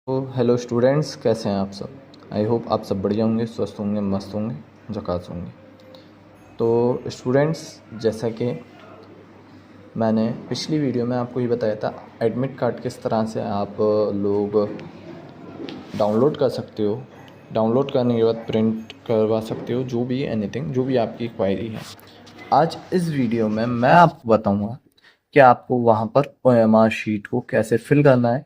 तो hello students, कैसे हैं आप सब। आई होप आप सब बढ़िया होंगे, स्वस्थ होंगे, मस्त होंगे, झकास होंगे। तो स्टूडेंट्स, जैसा कि मैंने पिछली वीडियो में आपको ये बताया था, एडमिट कार्ड किस तरह से आप लोग डाउनलोड कर सकते हो। डाउनलोड करने के बाद प्रिंट करवा सकते हो, जो भी एनीथिंग, जो भी आपकी क्वायरी है। आज इस वीडियो में मैं आपको बताऊंगा कि आपको वहाँ पर OMR शीट को कैसे फिल करना है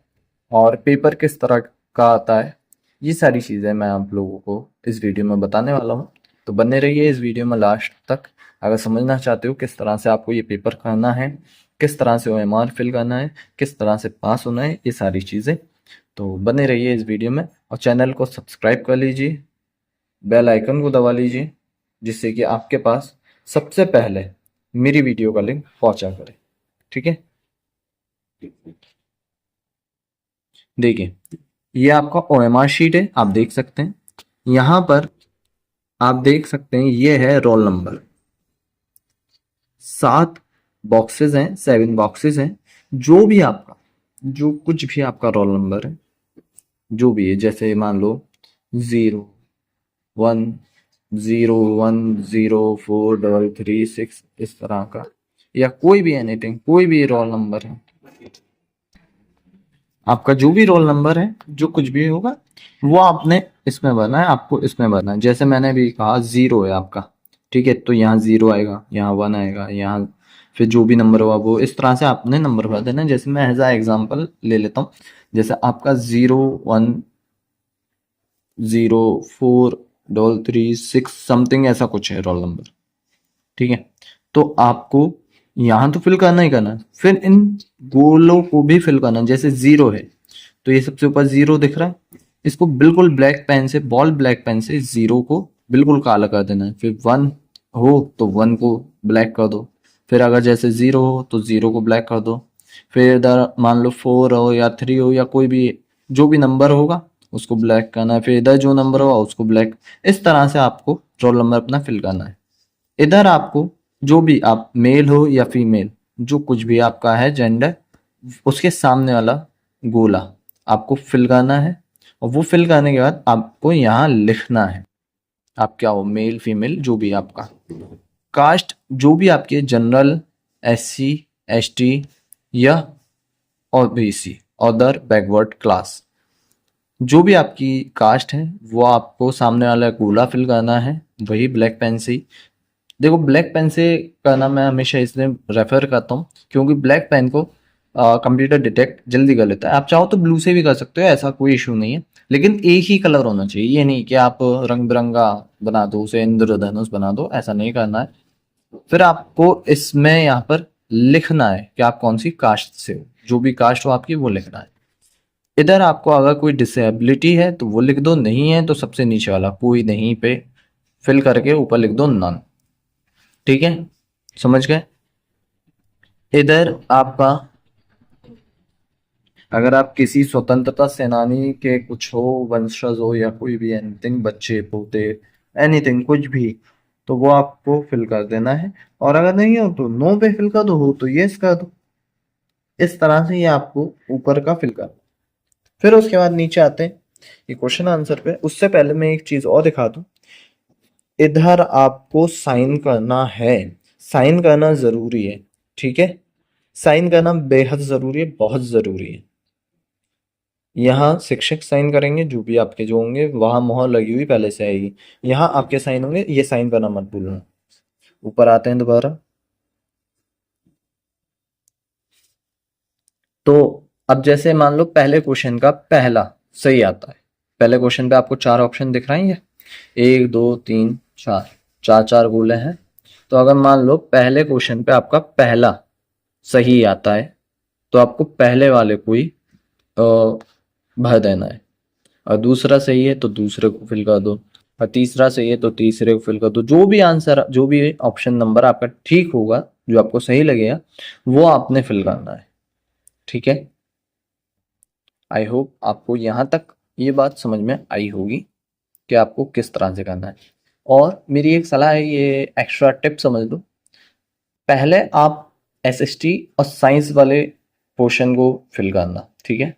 और पेपर किस तरह का आता है। ये सारी चीज़ें मैं आप लोगों को इस वीडियो में बताने वाला हूँ, तो बने रहिए इस वीडियो में लास्ट तक। अगर समझना चाहते हो किस तरह से आपको ये पेपर करना है, किस तरह से OMR फिल करना है, किस तरह से पास होना है, ये सारी चीज़ें, तो बने रहिए इस वीडियो में। और चैनल को सब्सक्राइब कर लीजिए, बेल आइकन को दबा लीजिए, जिससे कि आपके पास सबसे पहले मेरी वीडियो का लिंक पहुंचा करे। ठीक है, देखिए ये आपका OMR शीट है, आप देख सकते हैं। यहाँ पर आप देख सकते हैं ये है रोल नंबर। 7 बॉक्सेस हैं, 7 बॉक्सेस हैं। जो भी आपका, जो कुछ भी आपका रोल नंबर है, जो भी है, जैसे मान लो 0101043336, इस तरह का, या कोई भी एनीथिंग, कोई भी रोल नंबर है, आपका जो भी रोल नंबर है, जो कुछ भी होगा वो आपने इसमें भरना है, आपको इसमें भरना है। जैसे मैंने भी कहा 0 है आपका, ठीक है, तो यहाँ 0 आएगा, यहाँ 1 आएगा, यहाँ फिर जो भी नंबर होगा वो इस तरह से आपने नंबर भर देना है। जैसे मैं एज अ एग्जाम्पल ले लेता हूँ, जैसे आपका 01043336 समथिंग ऐसा कुछ है रोल नंबर, ठीक है। तो आपको यहाँ तो फिल करना ही करना है, फिर इन गोलों को भी फिल करना है। जैसे 0 है तो ये सबसे ऊपर 0 दिख रहा है, इसको बिल्कुल ब्लैक पेन से, बॉल ब्लैक पेन से 0 को बिल्कुल काला कर देना है। फिर 1 हो तो 1 को ब्लैक कर दो, फिर अगर जैसे 0 हो तो 0 को ब्लैक कर दो। फिर इधर मान लो 4 हो या 3 हो या कोई भी, जो भी नंबर होगा उसको ब्लैक करना है। फिर इधर जो नंबर होगा उसको ब्लैक। इस तरह से आपको रोल नंबर अपना फिल करना है। इधर आपको जो भी, आप मेल हो या फीमेल, जो कुछ भी आपका है जेंडर, उसके सामने वाला गोला आपको फिल करना है। और वो फिल करने के बाद आपको यहाँ लिखना है आप क्या हो, मेल फीमेल जो भी आपका, कास्ट जो भी आपके, जनरल, SC ST या OBC, अदर बैकवर्ड क्लास, जो भी आपकी कास्ट है वो आपको सामने वाला गोला फिल करना है, वही ब्लैक पेन से ही। देखो ब्लैक पेन से करना मैं हमेशा इसलिए रेफर करता हूँ क्योंकि ब्लैक पेन को कंप्यूटर डिटेक्ट जल्दी कर लेता है। आप चाहो तो ब्लू से भी कर सकते हो, ऐसा कोई इशू नहीं है, लेकिन एक ही कलर होना चाहिए। ये नहीं कि आप रंग बिरंगा बना दो, उसे इंद्रधनुष बना दो, ऐसा नहीं करना है। फिर आपको इसमें यहाँ पर लिखना है कि आप कौन सी कास्ट से हो, जो भी कास्ट हो आपकी वो लिखना है। इधर आपको अगर कोई डिसेबिलिटी है तो वो लिख दो, नहीं है तो सबसे नीचे वाला कोई नहीं पे फिल करके ऊपर लिख दो नन। ठीक है, समझ गए। इधर आपका, अगर आप किसी स्वतंत्रता सेनानी के कुछ हो, वंशज हो या कोई भी एनीथिंग, बच्चे पोते, एनीथिंग कुछ भी, तो वो आपको फिल कर देना है। और अगर नहीं हो तो नो पे फिल कर दो, हो तो यस कर दो। इस तरह से ये आपको ऊपर का फिल कर। फिर उसके बाद नीचे आते हैं ये क्वेश्चन आंसर पे। उससे पहले मैं एक चीज और दिखा दूं, इधर आपको साइन करना है। साइन करना जरूरी है, ठीक है। साइन करना बेहद जरूरी है, बहुत जरूरी है। यहाँ शिक्षक साइन करेंगे, जो भी आपके जो होंगे, वहां मोहर लगी हुई पहले से आएगी, यहाँ आपके साइन होंगे, ये साइन करना मत भूलना। ऊपर आते हैं दोबारा। तो अब जैसे मान लो पहले क्वेश्चन का पहला सही आता है। पहले क्वेश्चन पे आपको 4 ऑप्शन दिख रहे हैं, ये 1 2 3 4, चार चार गोले हैं। तो अगर मान लो पहले क्वेश्चन पे आपका पहला सही आता है तो आपको पहले वाले को ही भर देना है। और दूसरा सही है तो दूसरे को फिल कर दो, और तीसरा सही है तो तीसरे को फिल कर दो। जो भी आंसर, जो भी ऑप्शन नंबर आपका ठीक होगा, जो आपको सही लगेगा, वो आपने फिल करना है। ठीक है, आई होप आपको यहाँ तक ये बात समझ में आई होगी कि आपको किस तरह से करना है। और मेरी एक सलाह है, ये एक्स्ट्रा टिप समझ लो। पहले आप SST और साइंस वाले पोर्शन को फिल करना, ठीक है।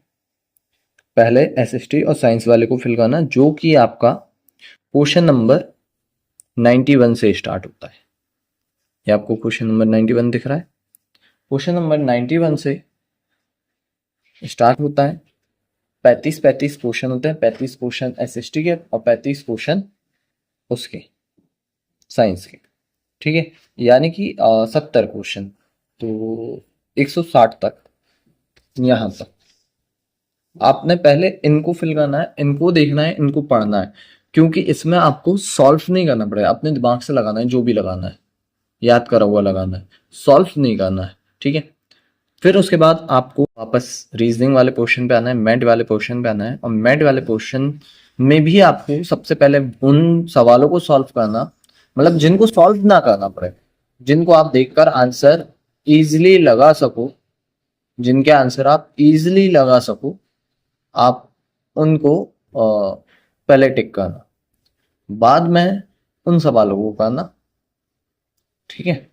पहले एसएसटी और साइंस वाले को फिल करना, जो कि आपका क्वेश्चन नंबर 91 से स्टार्ट होता है। ये आपको क्वेश्चन नंबर 91 दिख रहा है। क्वेश्चन नंबर 91 से स्टार्ट होता है। 35 क्वेश्चन होते हैं, 35 क्वेश्चन एसएसटी के और 35 क्वेश्चन उसके साइंस के, ठीक है। यानी कि 70 क्वेश्चन, तो 160 तक, यहाँ तक आपने पहले इनको फिल करना है, इनको देखना है, इनको पढ़ना है, क्योंकि इसमें आपको सॉल्व नहीं करना पड़ेगा, अपने दिमाग से लगाना है, जो भी लगाना है याद करा हुआ लगाना है, सॉल्व नहीं करना है, ठीक है। फिर उसके बाद आपको वापस रीजनिंग वाले पोर्शन पे आना है, मैथ वाले पोर्शन पे आना है, और मैथ वाले पोर्शन में भी आपको सबसे पहले उन सवालों को सॉल्व करना, मतलब जिनको सॉल्व ना करना पड़े, जिनको आप देखकर आंसर इजीली लगा सको, जिनके आंसर आप इजीली लगा सको, आप उनको पहले टिक करना, बाद में उन सवालों को करना, ठीक है।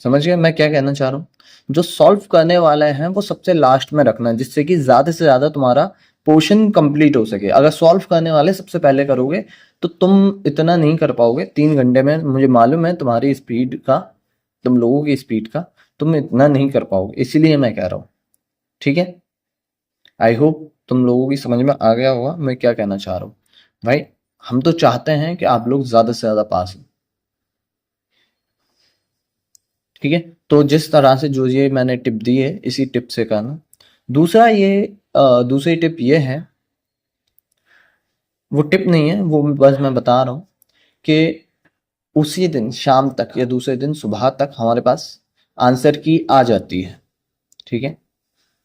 समझ गए मैं क्या कहना चाह रहा हूँ? जो सॉल्व करने वाले हैं वो सबसे लास्ट में रखना, जिससे कि ज्यादा से ज्यादा तुम्हारा पोर्शन कंप्लीट हो सके। अगर सॉल्व करने वाले सबसे पहले करोगे तो तुम इतना नहीं कर पाओगे 3 घंटे में, मुझे मालूम है तुम्हारी स्पीड का, तुम लोगों की स्पीड का, तुम इतना नहीं कर पाओगे, इसीलिए मैं कह रहा हूँ, ठीक है। आई होप तुम लोगों की समझ में आ गया होगा मैं क्या कहना चाह रहा हूँ। भाई हम तो चाहते हैं कि आप लोग ज्यादा से ज्यादा पास हो, ठीक है। तो जिस तरह से जो ये मैंने टिप दी है, इसी टिप से करना। दूसरा ये दूसरी टिप ये है, वो टिप नहीं है, वो बस मैं बता रहा हूँ कि उसी दिन शाम तक या दूसरे दिन सुबह तक हमारे पास आंसर की आ जाती है, ठीक है।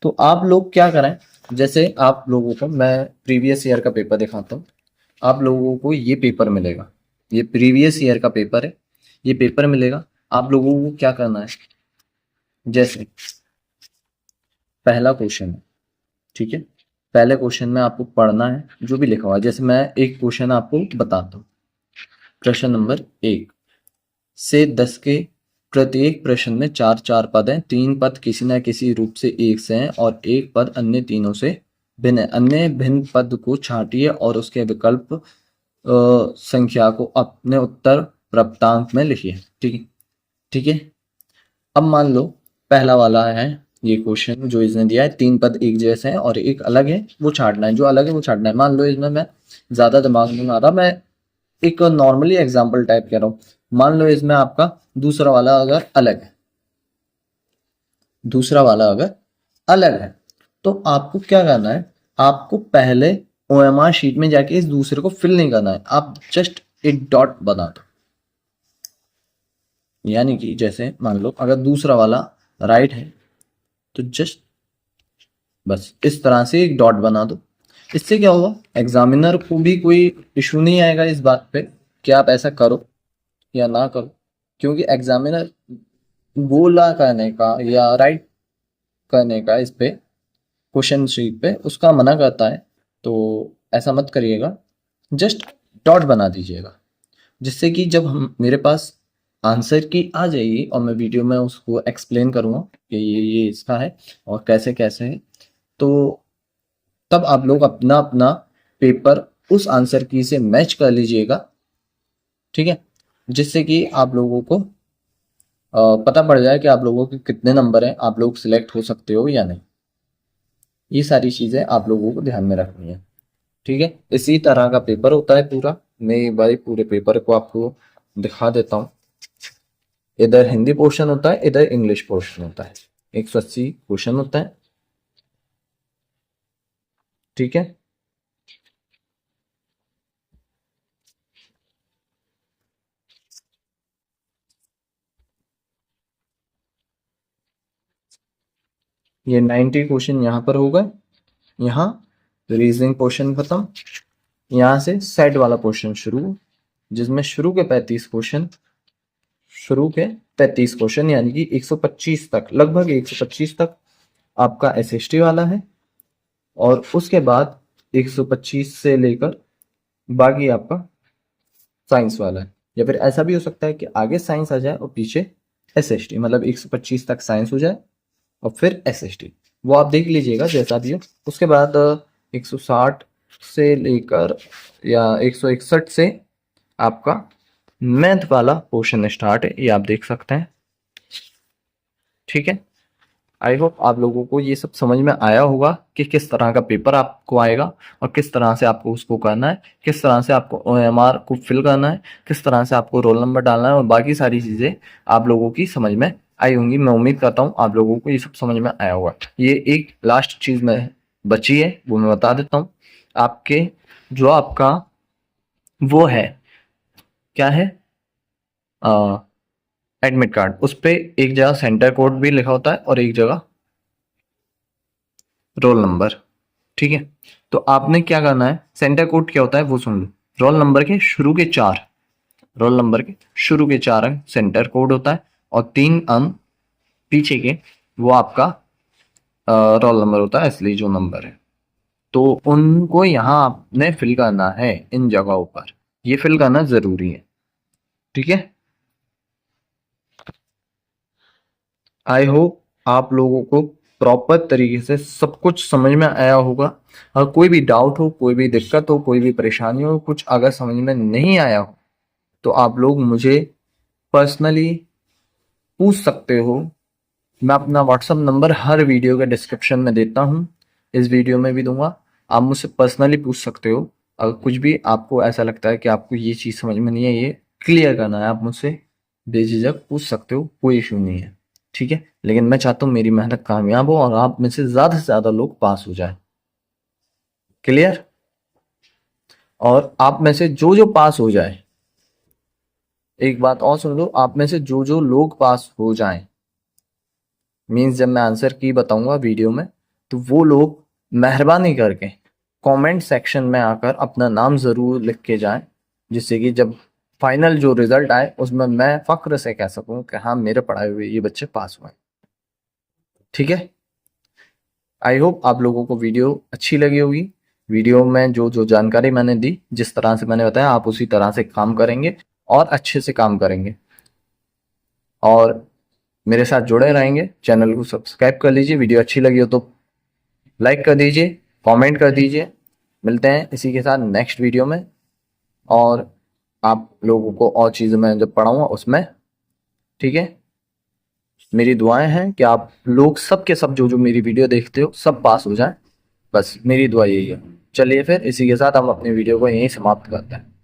तो आप लोग क्या करें, जैसे आप लोगों को मैं प्रीवियस ईयर का पेपर दिखाता हूँ। आप लोगों को ये पेपर मिलेगा, ये प्रीवियस ईयर का पेपर है, ये पेपर मिलेगा। आप लोगों को क्या करना है, जैसे पहला क्वेश्चन है, ठीक है। पहले क्वेश्चन में आपको पढ़ना है जो भी लिखा हुआ है, जैसे मैं एक क्वेश्चन आपको बताता हूँ। प्रश्न नंबर 1 से 10 के प्रत्येक प्रश्न में 4 4 पद हैं। 3 पद किसी न किसी रूप से एक से हैं और एक पद अन्य तीनों से भिन्न है। अन्य भिन्न पद को छांटिए और उसके विकल्प संख्या को अपने उत्तर प्राप्तांक में लिखिए, ठीक है, ठीक है। अब मान लो पहला वाला है ये क्वेश्चन जो इसने दिया है, 3 पद एक जैसे हैं और एक अलग है, वो छांटना है, जो अलग है वो छांटना है। मान लो इसमें मैं ज्यादा दिमाग नहीं आ रहा, मैं एक नॉर्मली एग्जाम्पल टाइप कह रहा हूँ। मान लो इसमें आपका दूसरा वाला अगर अलग है, दूसरा वाला अगर अलग है, तो आपको क्या करना है, आपको पहले ओएमआर शीट में जाके इस दूसरे को फिल नहीं करना है, आप जस्ट एक डॉट बना दो। यानी कि जैसे मान लो अगर दूसरा वाला राइट है तो जस्ट बस इस तरह से एक डॉट बना दो। इससे क्या होगा, एग्जामिनर को भी कोई इशू नहीं आएगा इस बात पे कि आप ऐसा करो या ना करो, क्योंकि एग्जामिनर गोला करने का या राइट करने का इस पे क्वेश्चन शीट पे उसका मना करता है। तो ऐसा मत करिएगा, जस्ट डॉट बना दीजिएगा, जिससे कि जब हम मेरे पास आंसर की आ जाएगी और मैं वीडियो में उसको एक्सप्लेन करूँगा कि ये इसका है और कैसे कैसे है, तो तब आप लोग अपना अपना पेपर उस आंसर की से मैच कर लीजिएगा, ठीक है। जिससे कि आप लोगों को पता पड़ जाए कि आप लोगों के कितने नंबर हैं, आप लोग सिलेक्ट हो सकते हो या नहीं। ये सारी चीज़ें आप लोगों को ध्यान में रखनी है, ठीक है। इसी तरह का पेपर होता है पूरा। मैं एक बार पूरे पेपर को आपको दिखा देता हूँ। इधर हिंदी पोर्शन होता है, इधर इंग्लिश पोर्शन होता है। 180 क्वेश्चन होता है, ठीक है। ये 90 क्वेश्चन यहाँ पर हो गए। यहाँ रीजनिंग पोर्शन खत्म, यहाँ से सेट वाला पोर्शन शुरू, जिसमें शुरू के 35 क्वेश्चन, शुरू के 35 क्वेश्चन यानी कि 125 तक, लगभग 125 तक आपका एसएसटी वाला है, और उसके बाद 125 से लेकर बाकी आपका साइंस वाला है। या फिर ऐसा भी हो सकता है कि आगे साइंस आ जाए और पीछे एसएसटी, मतलब 125 तक साइंस हो जाए और फिर एसएसटी, वो आप देख लीजिएगा जैसा भी हो। उसके बाद 160 से लेकर या 161 से आपका मैथ वाला पोर्शन स्टार्ट है, ये आप देख सकते हैं। ठीक है, आई होप आप लोगों को ये सब समझ में आया होगा कि किस तरह का पेपर आपको आएगा और किस तरह से आपको उसको करना है, किस तरह से आपको OMR को फिल करना है, किस तरह से आपको रोल नंबर डालना है और बाकी सारी चीज़ें आप लोगों की समझ में आई होंगी। मैं उम्मीद करता हूँ आप लोगों को ये सब समझ में आया होगा। ये एक लास्ट चीज़ में बची है, वो मैं बता देता हूँ। आपके जो आपका वो है, क्या है, एडमिट कार्ड, उस पे एक जगह सेंटर कोड भी लिखा होता है और एक जगह रोल नंबर। ठीक है, तो आपने क्या करना है, सेंटर कोड क्या होता है वो सुन लो। रोल नंबर के शुरू के 4 अंक सेंटर कोड होता है और 3 अंक पीछे के वो आपका रोल नंबर होता है, इसलिए जो नंबर है। तो उनको यहाँ आपने फिल करना है इन जगहों पर, ये फिल करना जरूरी है। ठीक है, आई होप आप लोगों को प्रॉपर तरीके से सब कुछ समझ में आया होगा। और कोई भी डाउट हो, कोई भी दिक्कत हो, कोई भी परेशानी हो, कुछ अगर समझ में नहीं आया हो तो आप लोग मुझे पर्सनली पूछ सकते हो। मैं अपना व्हाट्सअप नंबर हर वीडियो के डिस्क्रिप्शन में देता हूँ, इस वीडियो में भी दूंगा। आप मुझसे पर्सनली पूछ सकते हो। अगर कुछ भी आपको ऐसा लगता है कि आपको ये चीज़ समझ में नहीं है, ये क्लियर करना है, आप मुझसे बेझिझक पूछ सकते हो, कोई इशू नहीं है। ठीक है, लेकिन मैं चाहता हूँ मेरी मेहनत कामयाब हो और आप में से ज़्यादा लोग पास हो जाए। क्लियर? और आप में से जो जो पास हो जाए, एक बात और सुन लो, आप में से जो जो लोग पास हो जाएं, मीन्स जब मैं आंसर की बताऊंगा वीडियो में, तो वो लोग मेहरबानी करके कमेंट सेक्शन में आकर अपना नाम ज़रूर लिख के जाएं, जिससे कि जब फाइनल जो रिजल्ट आए उसमें मैं फ़ख्र से कह सकूं कि हाँ, मेरे पढ़ाए हुए ये बच्चे पास हुए। ठीक है, आई होप आप लोगों को वीडियो अच्छी लगी होगी। वीडियो में जो जो जानकारी मैंने दी, जिस तरह से मैंने बताया, आप उसी तरह से काम करेंगे और अच्छे से काम करेंगे और मेरे साथ जुड़े रहेंगे। चैनल को सब्सक्राइब कर लीजिए, वीडियो अच्छी लगी हो तो लाइक कर दीजिए, कमेंट कर दीजिए। मिलते हैं इसी के साथ नेक्स्ट वीडियो में, और आप लोगों को और चीज़ें मैं जब पढ़ाऊँगा उसमें। ठीक है, मेरी दुआएं हैं कि आप लोग सब के सब जो जो मेरी वीडियो देखते हो सब पास हो जाएं, बस मेरी दुआ यही है। चलिए फिर इसी के साथ हम अपनी वीडियो को यहीं समाप्त करते हैं।